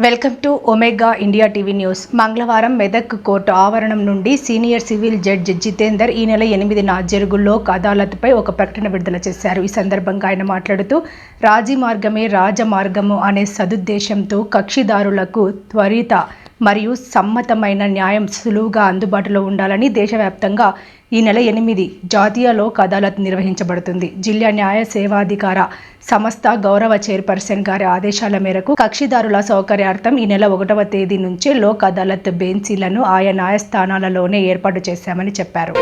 Welcome to omega India TV news. మంగళవారం Medak court ఆవరణం నుండి సీనియర్ సివిల్ జడ్జి జితేందర్ ఈ నెల 8న జరుగు లోక్ అదాలత్పై ఒక ప్రకటన విడుదల చేశారు. ఈ సందర్భంగా ఆయన మాట్లాడుతూ రాజీ మార్గమే రాజమార్గము అనే సదుద్దేశంతో కక్షిదారులకు త్వరిత మరియు సమ్మతమైన న్యాయం సులువుగా అందుబాటులో ఉండాలని దేశవ్యాప్తంగా ఈ నెల 8 జాతీయ లోక్ అదాలత్ నిర్వహించబడుతుంది. జిల్లా న్యాయ సేవాధికార సంస్థ గౌరవ చైర్పర్సన్ గారి ఆదేశాల మేరకు కక్షిదారుల సౌకర్యార్థం ఈ నెల 1వ తేదీ నుంచే లోక్ అదాలత్ బెంచీలను ఆయా న్యాయస్థానాలలోనే ఏర్పాటు చేశామని చెప్పారు.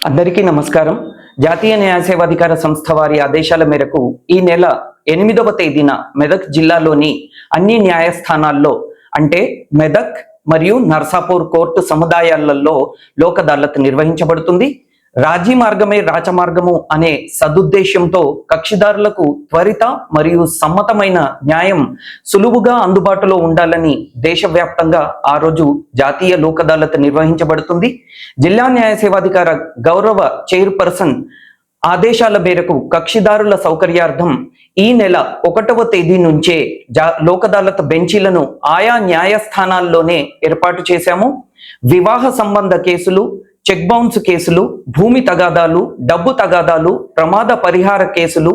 అందరికీ నమస్కారం. జాతీయ న్యాయ సేవాధికార సంస్థ వారి ఆదేశాల మేరకు ఈ నెల 8వ తేదీన మెదక్ జిల్లాలోని అన్ని న్యాయస్థానాల్లో అంటే మెదక్ మరియు నర్సాపూర్ కోర్టు సముదాయాలలో లోక్ అదాలత్ నిర్వహించబడుతుంది. రాజీ మార్గమే రాజమార్గము అనే సదుద్దేశంతో కక్షిదారులకు త్వరిత మరియు సమ్మతమైన న్యాయం సులువుగా అందుబాటులో ఉండాలని దేశవ్యాప్తంగా ఆ రోజు జాతీయ లోక్ అదాలత్ నిర్వహించబడుతుంది. జిల్లా న్యాయ సేవాధికార గౌరవ చైర్పర్సన్ ఆదేశాల మేరకు కక్షిదారుల సౌకర్యార్థం ఈ నెల 1వ తేదీ నుంచే లోక్ అదాలత్ బెంచీలను ఆయా న్యాయస్థానాల్లోనే ఏర్పాటు చేశాము. వివాహ సంబంధ కేసులు, చెక్ బౌన్స్ కేసులు, భూమి తగాదాలు, డబ్బు తగాదాలు, ప్రమాద పరిహార కేసులు,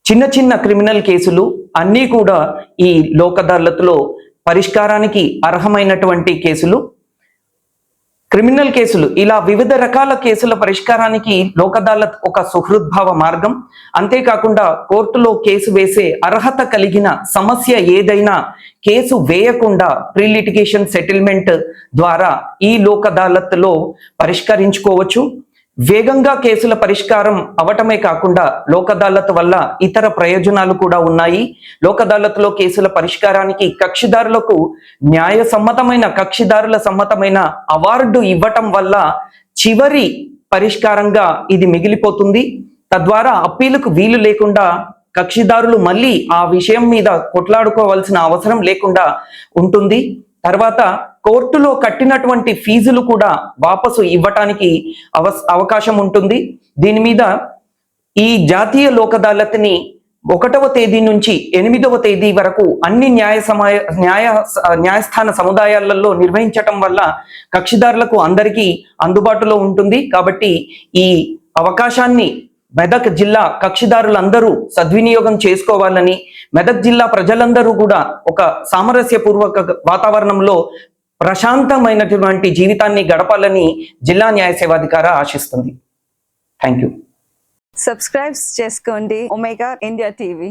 చిన్న చిన్న క్రిమినల్ కేసులు అన్నీ కూడా ఈ లోక్ అదాలత్లో పరిష్కారానికి అర్హమైనటువంటి కేసులు. క్రిమినల్ కేసులు ఇలా వివిధ రకాల కేసుల పరిష్కారానికి లోక్ అదాలత్ ఒక సుహృద్భావ మార్గం. అంతేకాకుండా కోర్టులో కేసు వేసే అర్హత కలిగిన సమస్య ఏదైనా కేసు వేయకుండా ప్రీ లిటిగేషన్ సెటిల్మెంట్ ద్వారా ఈ లోక్ అదాలత్లో పరిష్కరించుకోవచ్చు. వేగంగా కేసుల పరిష్కారం అవటమే కాకుండా లోక్ అదాలత్ వల్ల ఇతర ప్రయోజనాలు కూడా ఉన్నాయి. లోక్ అదాలత్లో కేసుల పరిష్కారానికి కక్షిదారులకు కక్షిదారుల సమ్మతమైన అవార్డు ఇవ్వటం వల్ల చివరి పరిష్కారంగా ఇది మిగిలిపోతుంది. తద్వారా అప్పీలుకు వీలు లేకుండా కక్షిదారులు మళ్ళీ ఆ విషయం మీద కొట్లాడుకోవాల్సిన అవసరం లేకుండా ఉంటుంది. తర్వాత కోర్టులో కట్టినటువంటి ఫీజులు కూడా వాపసు ఇవ్వటానికి అవకాశం ఉంటుంది. దీని మీద ఈ జాతీయ లోక్ అదాలత్ని 1వ తేదీ నుంచి 8వ తేదీ వరకు అన్ని న్యాయస్థాన సముదాయాలలో నిర్వహించటం వల్ల కక్షిదారులకు అందరికీ అందుబాటులో ఉంటుంది. కాబట్టి ఈ అవకాశాన్ని మెదక్ జిల్లా కక్షిదారులందరూ సద్వినియోగం చేసుకోవాలని, మెదక్ జిల్లా ప్రజలందరూ కూడా ఒక సామరస్యపూర్వక వాతావరణంలో ప్రశాంతమైనటువంటి జీవితాన్ని గడపాలని జిల్లా న్యాయ సేవాధికార ఆశిస్తుంది. Thank you. సబ్స్క్రైబ్ చేసుకోండి ఒమేగా ఇండియా టీవీ.